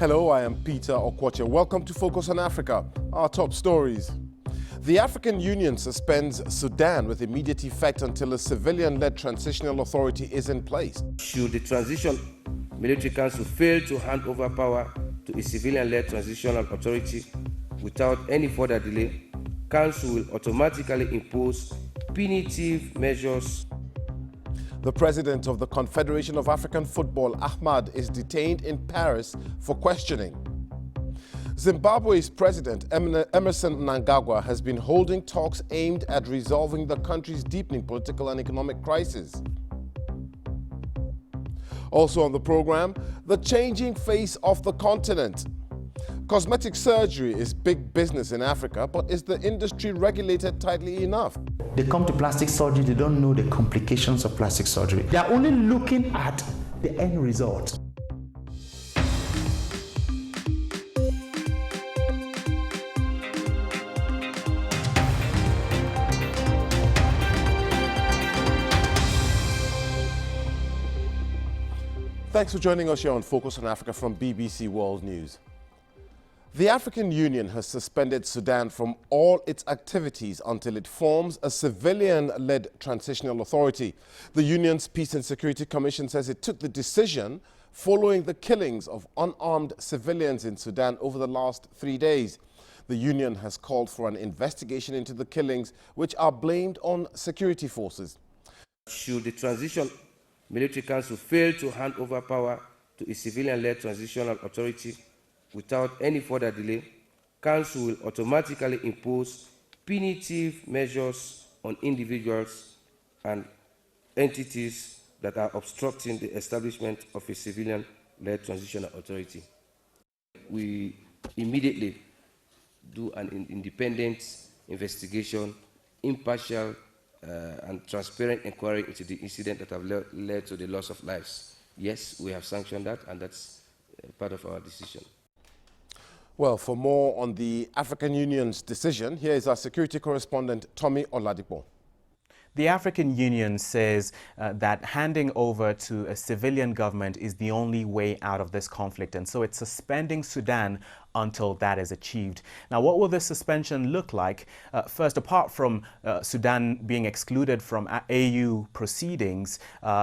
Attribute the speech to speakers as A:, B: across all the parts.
A: Hello, I am Peter Okwache. Welcome to Focus on Africa. Our top stories. The African Union suspends Sudan with immediate effect until a civilian-led transitional authority is in place.
B: Should the Transitional Military Council fail to hand over power to a civilian-led transitional authority without any further delay, Council will automatically impose punitive measures.
A: The president of the Confederation of African Football, Ahmad, is detained in Paris for questioning. Zimbabwe's president, Emerson Mnangagwa, has been holding talks aimed at resolving the country's deepening political and economic crisis. Also on the program, the changing face of the continent. Cosmetic surgery is big business in Africa, but is the industry regulated tightly enough?
C: They come to plastic surgery, they don't know the complications of plastic surgery. They are only looking at the end result.
A: Thanks for joining us here on Focus on Africa from BBC World News. The African Union has suspended Sudan from all its activities until it forms a civilian-led transitional authority. The Union's Peace and Security Commission says it took the decision following the killings of unarmed civilians in Sudan over the last 3 days. The Union has called for an investigation into the killings, which are blamed on security forces.
B: Should the Transitional Military Council fail to hand over power to a civilian-led transitional authority without any further delay, Council will automatically impose punitive measures on individuals and entities that are obstructing the establishment of a civilian-led transitional authority. We immediately do an independent investigation, impartial and transparent inquiry into the incident that have led to the loss of lives. Yes, we have sanctioned that, and that's part of our decision.
A: Well, for more on the African Union's decision, here is our security correspondent, Tommy Oladipo.
D: The African Union says that handing over to a civilian government is the only way out of this conflict, and so it's suspending Sudan until that is achieved. Now, what will this suspension look like? First, apart from Sudan being excluded from AU proceedings,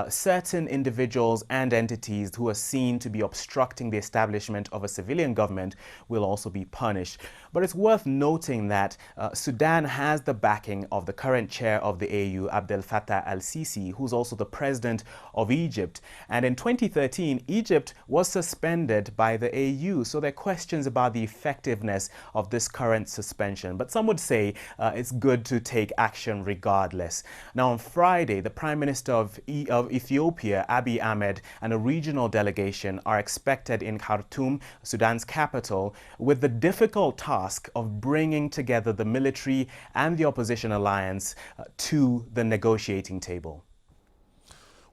D: certain individuals and entities who are seen to be obstructing the establishment of a civilian government will also be punished. But it's worth noting that Sudan has the backing of the current chair of the AU, Abdel Fattah al-Sisi, who's also the president of Egypt. And in 2013, Egypt was suspended by the AU, so there are questions about the effectiveness of this current suspension. But some would say it's good to take action regardless. Now, on Friday, the Prime Minister of Ethiopia, Abiy Ahmed, and a regional delegation are expected in Khartoum, Sudan's capital, with the difficult task of bringing together the military and the opposition alliance to the negotiating table.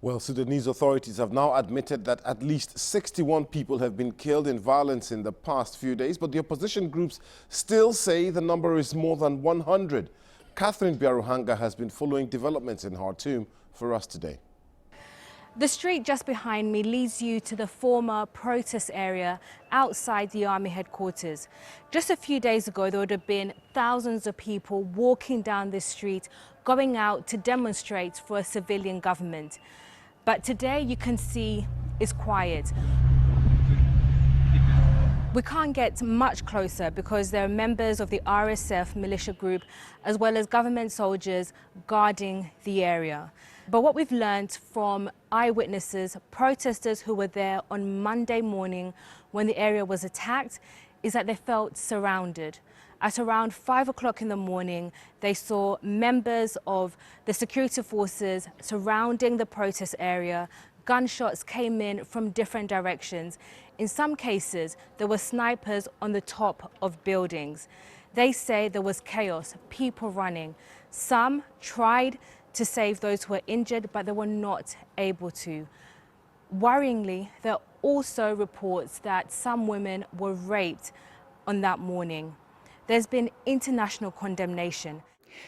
A: Well, Sudanese authorities have now admitted that at least 61 people have been killed in violence in the past few days, but the opposition groups still say the number is more than 100. Catherine Biaruhanga has been following developments in Khartoum for us today.
E: The street just behind me leads you to the former protest area outside the army headquarters. Just a few days ago, there would have been thousands of people walking down this street, going out to demonstrate for a civilian government. But today you can see it's quiet. We can't get much closer because there are members of the RSF militia group as well as government soldiers guarding the area. But what we've learned from eyewitnesses, protesters who were there on Monday morning when the area was attacked, is that they felt surrounded. At around 5 o'clock in the morning, they saw members of the security forces surrounding the protest area. Gunshots came in from different directions. In some cases, there were snipers on the top of buildings. They say there was chaos, people running. Some tried to save those who were injured, but they were not able to. Worryingly, there are also reports that some women were raped on that morning. There's been international condemnation.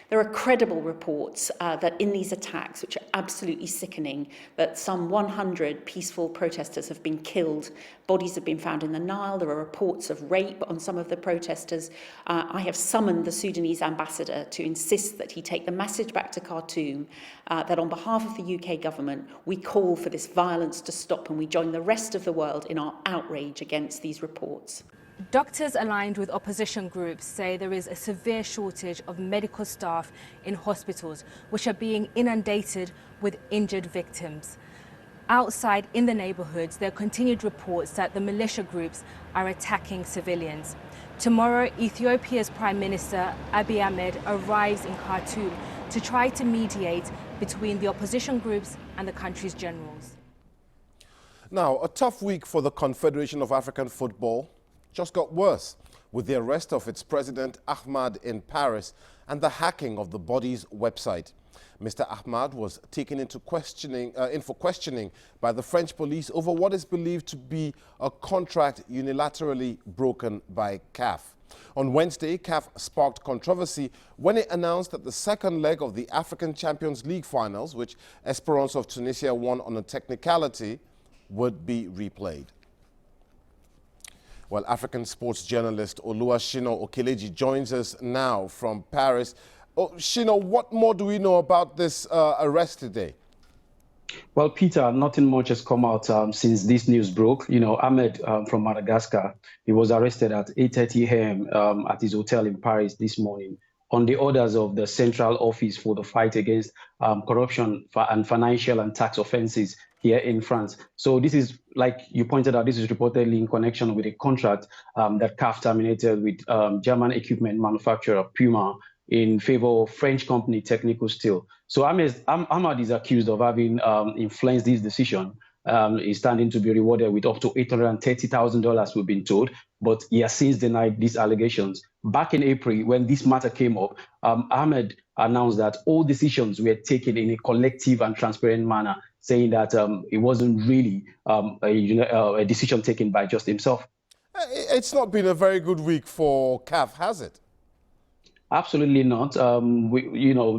F: There are credible reports that in these attacks, which are absolutely sickening, that some 100 peaceful protesters have been killed. Bodies have been found in the Nile. There are reports of rape on some of the protesters. I have summoned the Sudanese ambassador to insist that he take the message back to Khartoum that on behalf of the UK government, we call for this violence to stop and we join the rest of the world in our outrage against these reports.
E: Doctors aligned with opposition groups say there is a severe shortage of medical staff in hospitals, which are being inundated with injured victims. Outside in the neighborhoods, there are continued reports that the militia groups are attacking civilians. Tomorrow, Ethiopia's Prime Minister Abiy Ahmed arrives in Khartoum to try to mediate between the opposition groups and the country's generals.
A: Now, a tough week for the Confederation of African Football just got worse with the arrest of its president Ahmad in Paris and the hacking of the body's website. Mr. Ahmad was taken in for questioning by the French police over what is believed to be a contract unilaterally broken by CAF. On Wednesday, CAF sparked controversy when it announced that the second leg of the African Champions League finals, which Esperance of Tunisia won on a technicality, would be replayed. Well, African sports journalist Oluwashino Okeleji joins us now from Paris. Shino, what more do we know about this arrest today?
G: Well, Peter, nothing much has come out since this news broke. You know, Ahmed from Madagascar, he was arrested at 8:30 a.m. At his hotel in Paris this morning on the orders of the Central Office for the Fight Against Corruption and Financial and Tax Offences here in France. So this is, like you pointed out, this is reportedly in connection with a contract that CAF terminated with German equipment manufacturer Puma in favor of French company Technical Steel. So Ahmad is accused of having influenced this decision. He's standing to be rewarded with up to $830,000, we've been told, but he has since denied these allegations. Back in April, when this matter came up, Ahmed announced that all decisions were taken in a collective and transparent manner, saying that it wasn't really a decision taken by just himself.
A: It's not been a very good week for CAF, has it?
G: Absolutely not.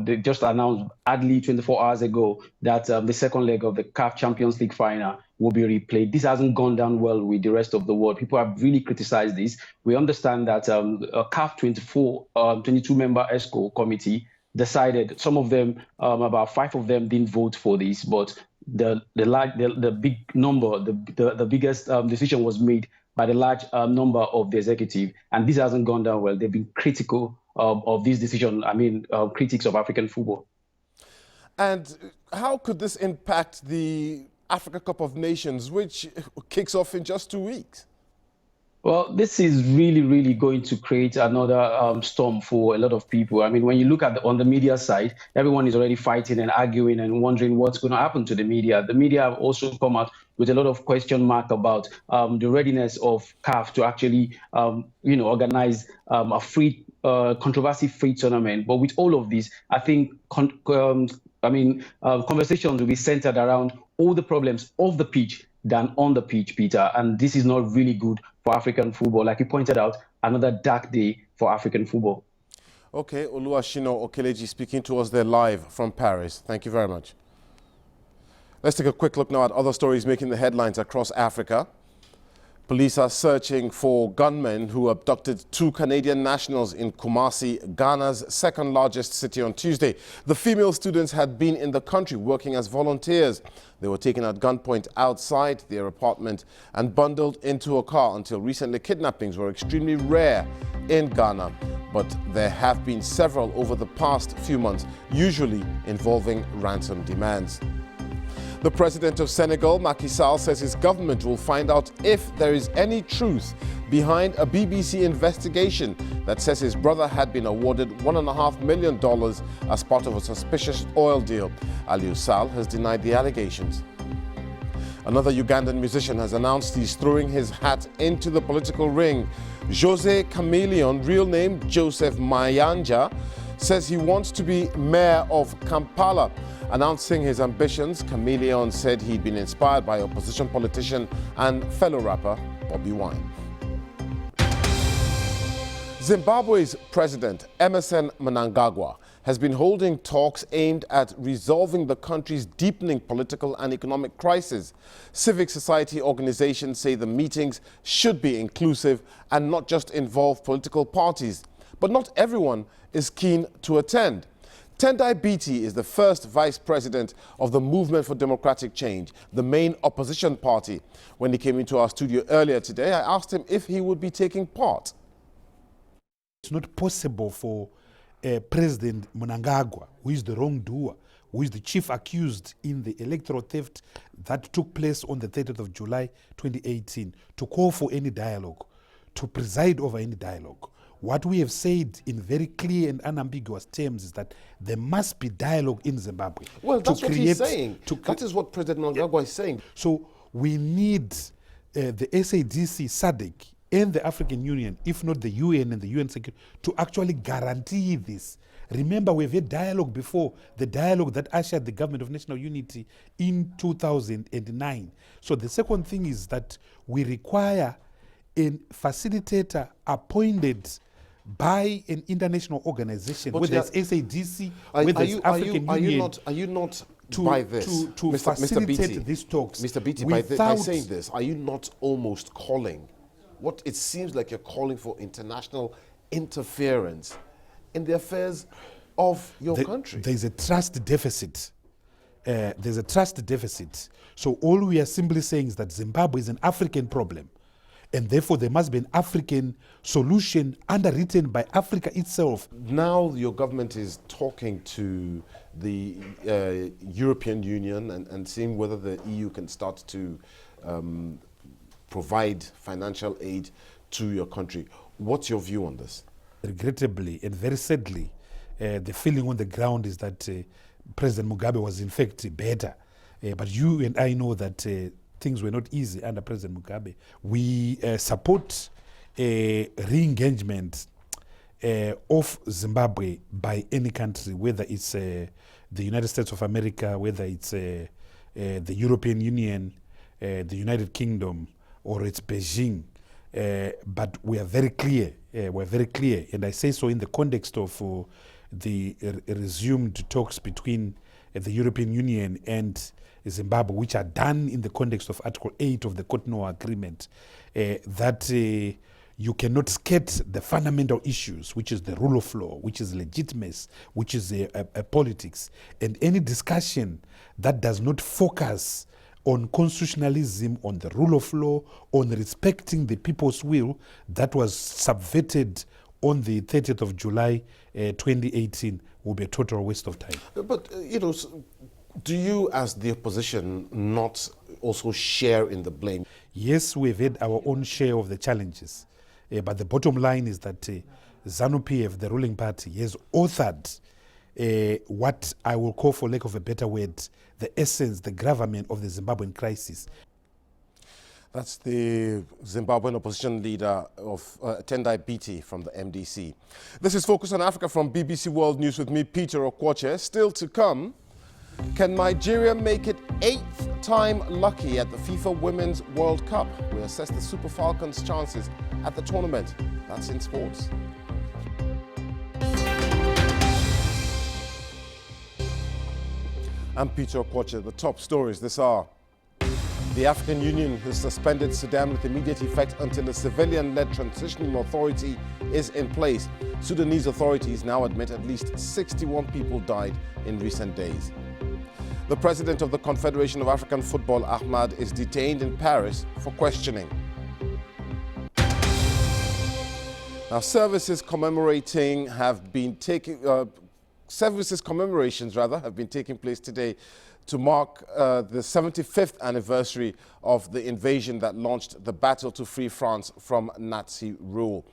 G: They just announced hardly 24 hours ago that the second leg of the CAF Champions League final will be replayed. This hasn't gone down well with the rest of the world. People have really criticized this. We understand that a CAF 22-member ESCO committee decided, some of them, about 5 of them didn't vote for this, but the big number, the biggest decision was made by the large number of the executive, and this hasn't gone down well. They've been critical of this decision, critics of African football. And
A: how could this impact the Africa Cup of Nations, which kicks off in just 2 weeks?
G: Well, this is really, really going to create another storm for a lot of people. I mean, when you look at on the media side, everyone is already fighting and arguing and wondering what's going to happen to the media. The media have also come out with a lot of question mark about the readiness of CAF to actually, organize a free, controversy-free tournament. But with all of this, I think conversations will be centered around all the problems off the pitch than on the pitch, Peter. And this is not really good for African football. Like you pointed out, another dark day for African football.
A: Okay, Oluwashino Okeleji speaking to us there live from Paris. Thank you very much. Let's take a quick look now at other stories making the headlines across Africa. Police are searching for gunmen who abducted 2 Canadian nationals in Kumasi, Ghana's second largest city, on Tuesday. The female students had been in the country working as volunteers. They were taken at gunpoint outside their apartment and bundled into a car. Until recently, kidnappings were extremely rare in Ghana, but there have been several over the past few months, usually involving ransom demands. The president of Senegal, Macky Sall, says his government will find out if there is any truth behind a BBC investigation that says his brother had been awarded $1.5 million as part of a suspicious oil deal. Aliou Sall has denied the allegations. Another Ugandan musician has announced he's throwing his hat into the political ring. Jose Chameleon, real name Joseph Mayanja, says he wants to be mayor of Kampala. Announcing his ambitions, Chameleon said he'd been inspired by opposition politician and fellow rapper Bobby Wine. Zimbabwe's President Emmerson Mnangagwa has been holding talks aimed at resolving the country's deepening political and economic crisis. Civic society organizations say the meetings should be inclusive and not just involve political parties. But not everyone is keen to attend. Tendai Biti is the first vice president of the Movement for Democratic Change, the main opposition party. When he came into our studio earlier today, I asked him if he would be taking part.
H: It's not possible for President Mnangagwa, who is the wrongdoer, who is the chief accused in the electoral theft that took place on the 30th of July 2018, to call for any dialogue, to preside over any dialogue. What we have said in very clear and unambiguous terms is that there must be dialogue in Zimbabwe.
A: Well, that's what he's saying. That is what President Mnangagwa is saying.
H: So we need the SADC, SADC, and the African Union, if not the UN and the UN Security, to actually guarantee this. Remember, we've had dialogue before, the dialogue that ushered the Government of National Unity in 2009. So the second thing is that we require a facilitator appointed by an international organization, whether it's SADC, whether it's African Union.
A: Are you not by this,
H: to facilitate these talks?
A: Mr. Biti, by saying this, are you not almost calling, what it seems like you're calling for international interference in the affairs of your country?
H: There's a trust deficit. There's a trust deficit. So all we are simply saying is that Zimbabwe is an African problem, and therefore there must be an African solution underwritten by Africa itself.
A: Now your government is talking to the European Union and seeing whether the EU can start to provide financial aid to your country. What's your view on this?
H: Regrettably and very sadly, the feeling on the ground is that President Mugabe was in fact better. But you and I know that things were not easy under President Mugabe. We support a re-engagement of Zimbabwe by any country, whether it's the United States of America, whether it's the European Union, the United Kingdom, or it's Beijing. But we are very clear, and I say so in the context of the resumed talks between the European Union and Zimbabwe, which are done in the context of Article 8 of the Cotonou Agreement, that you cannot skirt the fundamental issues, which is the rule of law, which is legitimacy, which is politics. And any discussion that does not focus on constitutionalism, on the rule of law, on respecting the people's will that was subverted on the 30th of July 2018 will be a total waste of time.
A: But, do you as the opposition not also share in the blame?
H: Yes, we've had our own share of the challenges. But the bottom line is that ZANU-PF, the ruling party, has authored what I will call, for lack of a better word, the essence, the gravamen of the Zimbabwean crisis.
A: That's the Zimbabwean opposition leader of Tendai Biti from the MDC. This is Focus on Africa from BBC World News with me, Peter Okwoche. Still to come, can Nigeria make it 8th time lucky at the FIFA Women's World Cup? We assess the Super Falcons' chances at the tournament. That's in sports. I'm Peter Okwoche. The top stories this hour. The African Union has suspended Sudan with immediate effect until a civilian-led transitional authority is in place. Sudanese authorities now admit at least 61 people died in recent days. The president of the Confederation of African Football, Ahmad, is detained in Paris for questioning. Now, services commemorations have been taking place today to mark the 75th anniversary of the invasion that launched the battle to free France from Nazi rule.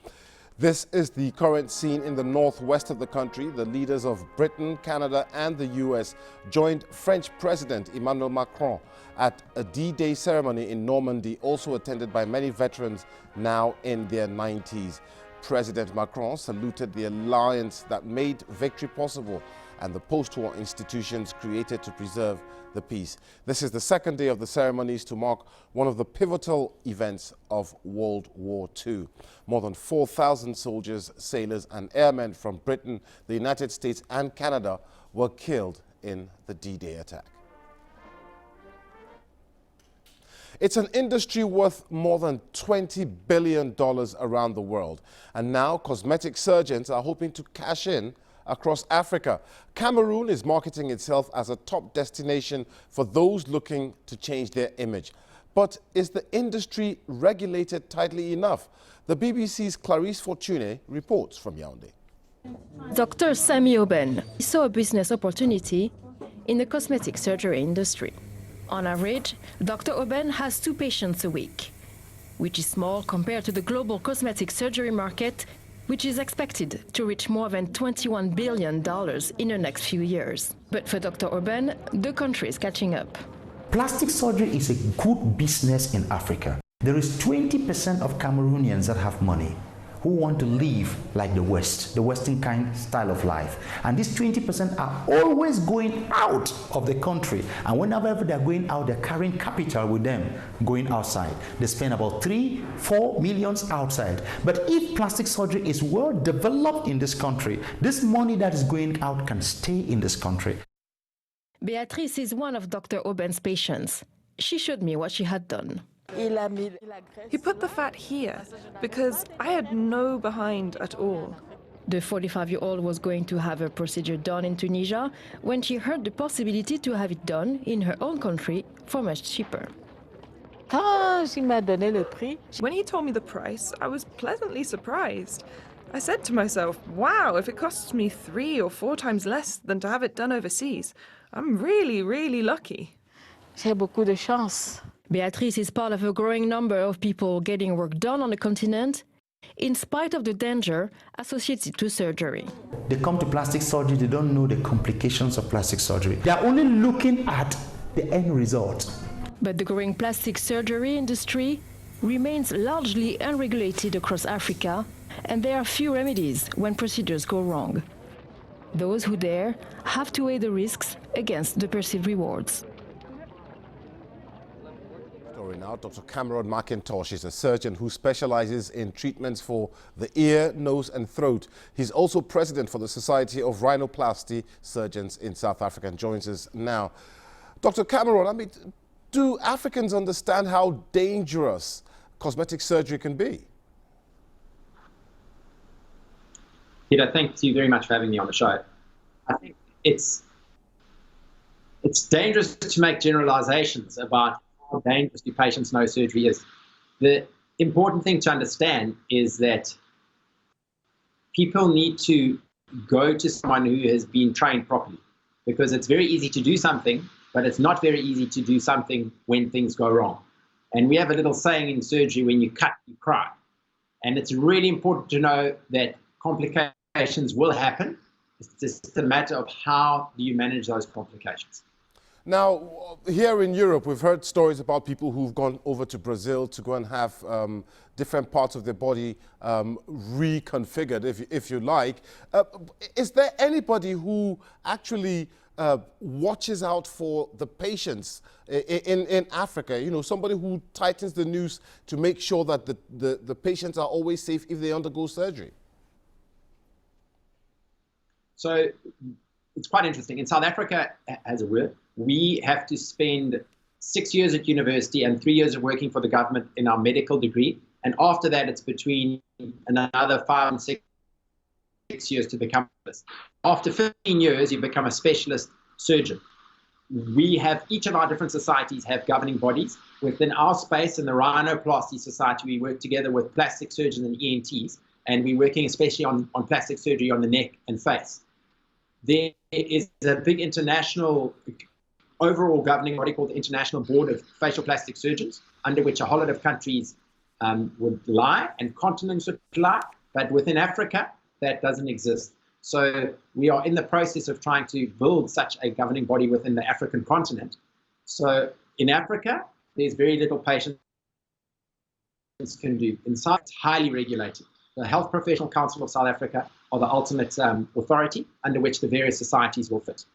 A: This is the current scene in the northwest of the country. The leaders of Britain, Canada, and the US joined French President Emmanuel Macron at a D-Day ceremony in Normandy, also attended by many veterans now in their 90s. President Macron saluted the alliance that made victory possible and the post-war institutions created to preserve the peace. This is the second day of the ceremonies to mark one of the pivotal events of World War II. More than 4,000 soldiers, sailors and airmen from Britain, the United States and Canada were killed in the D-Day attack. It's an industry worth more than $20 billion around the world. And now cosmetic surgeons are hoping to cash in across Africa. Cameroon is marketing itself as a top destination for those looking to change their image. But is the industry regulated tightly enough? The BBC's Clarice Fortuné reports from Yaoundé.
I: Dr. Sami Oben saw a business opportunity in the cosmetic surgery industry. On average, Dr. Oben has 2 patients a week, which is small compared to the global cosmetic surgery market, which is expected to reach more than $21 billion in the next few years. But for Dr. Oben, the country is catching up.
C: Plastic surgery is a good business in Africa. There is 20% of Cameroonians that have money who want to live like the West, the Western kind style of life. And these 20% are always going out of the country. And whenever they're going out, they're carrying capital with them, going outside. They spend about 3-4 millions outside. But if plastic surgery is well developed in this country, this money that is going out can stay in this country.
I: Beatrice is one of Dr. Oben's patients. She showed me what she had done.
J: He put the fat here because I had no behind at all.
I: The 45-year-old was going to have her procedure done in Tunisia when she heard the possibility to have it done in her own country for much cheaper.
J: When he told me the price, I was pleasantly surprised. I said to myself, wow, if it costs me 3 or 4 times less than to have it done overseas, I'm really, really lucky.
I: J'ai beaucoup de chance. Beatrice is part of a growing number of people getting work done on the continent, in spite of the danger associated to surgery.
C: They come to plastic surgery, they don't know the complications of plastic surgery. They are only looking at the end result.
I: But the growing plastic surgery industry remains largely unregulated across Africa, and there are few remedies when procedures go wrong. Those who dare have to weigh the risks against the perceived rewards.
A: Now, Dr. Cameron McIntosh is a surgeon who specializes in treatments for the ear, nose and throat. He's also president for the Society of Rhinoplasty Surgeons in South Africa and joins us now. Dr. Cameron, I mean, do Africans understand how dangerous cosmetic surgery can be?
K: Peter, thank you very much for having me on the show. I think it's dangerous to make generalizations about how dangerous do patients know surgery is. The important thing to understand is that people need to go to someone who has been trained properly, because it's very easy to do something, but it's not very easy to do something when things go wrong. And we have a little saying in surgery, when you cut, you cry. And it's really important to know that complications will happen. It's just a matter of how do you manage those complications.
A: Now, here in Europe, we've heard stories about people who've gone over to Brazil to go and have different parts of their body reconfigured, if you like. Is there anybody who actually watches out for the patients in Africa? You know, somebody who tightens the noose to make sure that the patients are always safe if they undergo surgery?
K: So it's quite interesting. In South Africa, as a rule, we have to spend 6 years at university and 3 years of working for the government in our medical degree. And after that, it's between another 5 and 6 years to become this. After 15 years, you become a specialist surgeon. We have, each of our different societies have governing bodies. Within our space, in the Rhinoplasty Society, we work together with plastic surgeons and ENTs, and we're working especially on plastic surgery on the neck and face. There is a big international overall governing body called the International Board of Facial Plastic Surgeons, under which a whole lot of countries would lie and continents would lie, but within Africa, that doesn't exist. So we are in the process of trying to build such a governing body within the African continent. So in Africa, there's very little patients can do. In South, it's highly regulated. The Health Professional Council of South Africa are the ultimate authority under which the various societies will fit.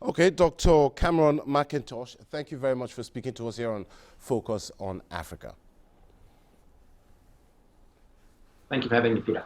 A: Okay, Dr. Cameron McIntosh, thank you very much for speaking to us here on Focus on Africa.
K: Thank you for having me, Peter.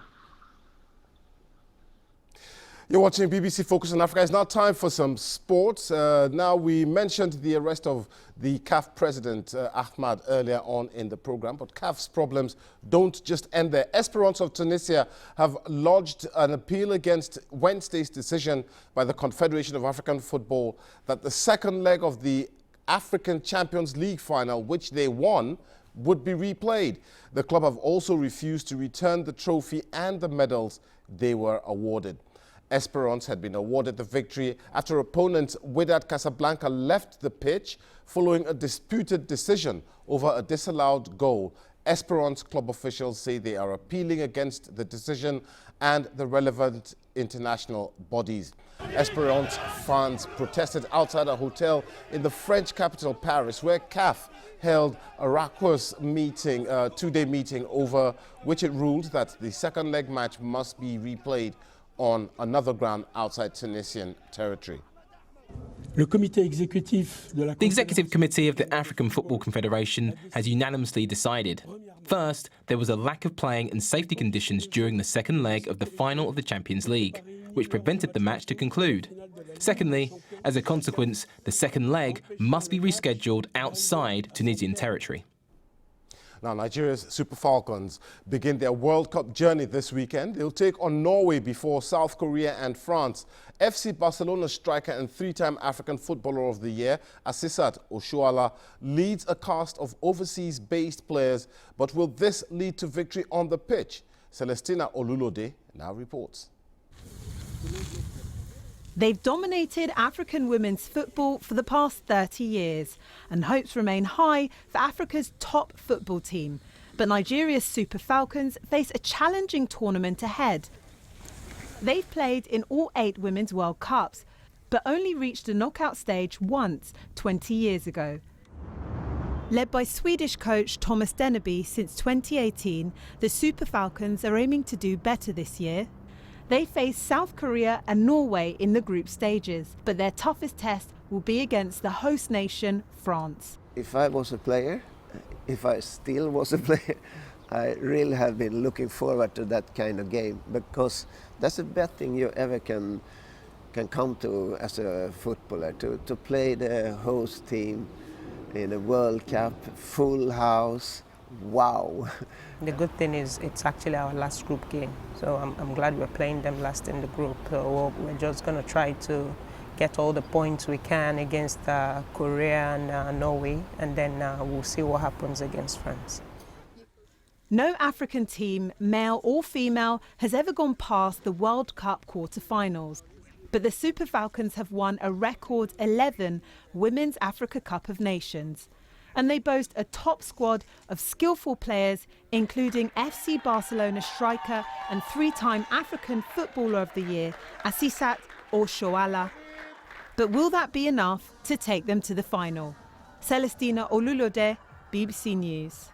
A: You're watching BBC Focus on Africa. It's now time for some sports. Now, we mentioned the arrest of the CAF president, Ahmad, earlier on in the program, but CAF's problems don't just end there. Esperance of Tunisia have lodged an appeal against Wednesday's decision by the Confederation of African Football that the second leg of the African Champions League final, which they won, would be replayed. The club have also refused to return the trophy and the medals they were awarded. Esperance had been awarded the victory after opponent Wydad Casablanca left the pitch following a disputed decision over a disallowed goal. Esperance club officials say they are appealing against the decision and the relevant international bodies. Esperance fans protested outside a hotel in the French capital, Paris, where CAF held a raucous meeting, two-day meeting over which it ruled that the second leg match must be replayed on another ground outside Tunisian territory.
L: The Executive Committee of the African Football Confederation has unanimously decided. First, there was a lack of playing and safety conditions during the second leg of the final of the Champions League, which prevented the match to conclude. Secondly, as a consequence, the second leg must be rescheduled outside Tunisian territory.
A: Now, Nigeria's Super Falcons begin their World Cup journey this weekend. They'll take on Norway before South Korea and France. FC Barcelona striker and three-time African Footballer of the Year, Asisat Oshoala, leads a cast of overseas-based players. But will this lead to victory on the pitch? Celestina Olulode now reports.
M: They've dominated African women's football for the past 30 years, and hopes remain high for Africa's top football team. But Nigeria's Super Falcons face a challenging tournament ahead. They've played in all 8 Women's World Cups, but only reached the knockout stage once 20 years ago. Led by Swedish coach Thomas Dennerby since 2018, the Super Falcons are aiming to do better this year. They face South Korea and Norway in the group stages, but their toughest test will be against the host nation, France.
N: If I was a player, if I still was a player, I really have been looking forward to that kind of game, because that's the best thing you ever can come to as a footballer, to play the host team in a World Cup, full house. Wow.
O: The good thing is it's actually our last group game, so I'm glad we're playing them last in the group. So we're just going to try to get all the points we can against Korea and Norway, and then we'll see what happens against France.
M: No African team, male or female, has ever gone past the World Cup quarter-finals. But the Super Falcons have won a record 11 Women's Africa Cup of Nations. And they boast a top squad of skillful players, including FC Barcelona striker and three-time African Footballer of the Year, Asisat Oshoala. But will that be enough to take them to the final? Celestina Olulode, BBC News.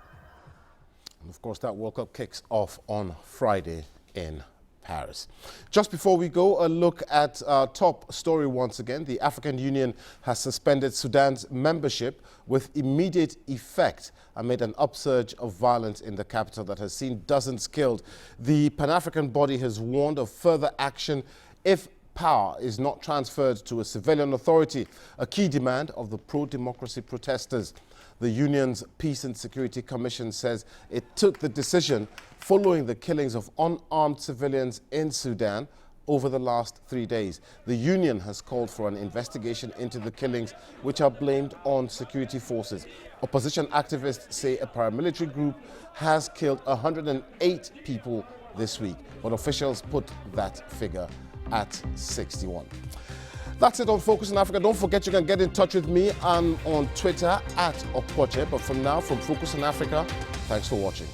A: And of course, that World Cup kicks off on Friday in Paris. Just before we go, a look at our top story once again. The African Union has suspended Sudan's membership with immediate effect amid an upsurge of violence in the capital that has seen dozens killed. The Pan-African body has warned of further action if power is not transferred to a civilian authority, a key demand of the pro-democracy protesters. The union's Peace and Security Commission says it took the decision following the killings of unarmed civilians in Sudan over the last 3 days. The union has called for an investigation into the killings, which are blamed on security forces. Opposition activists say a paramilitary group has killed 108 people this week, but officials put that figure at 61. That's it on Focus on Africa. Don't forget you can get in touch with me. I'm on Twitter @Okwoche. But from now, from Focus on Africa, thanks for watching.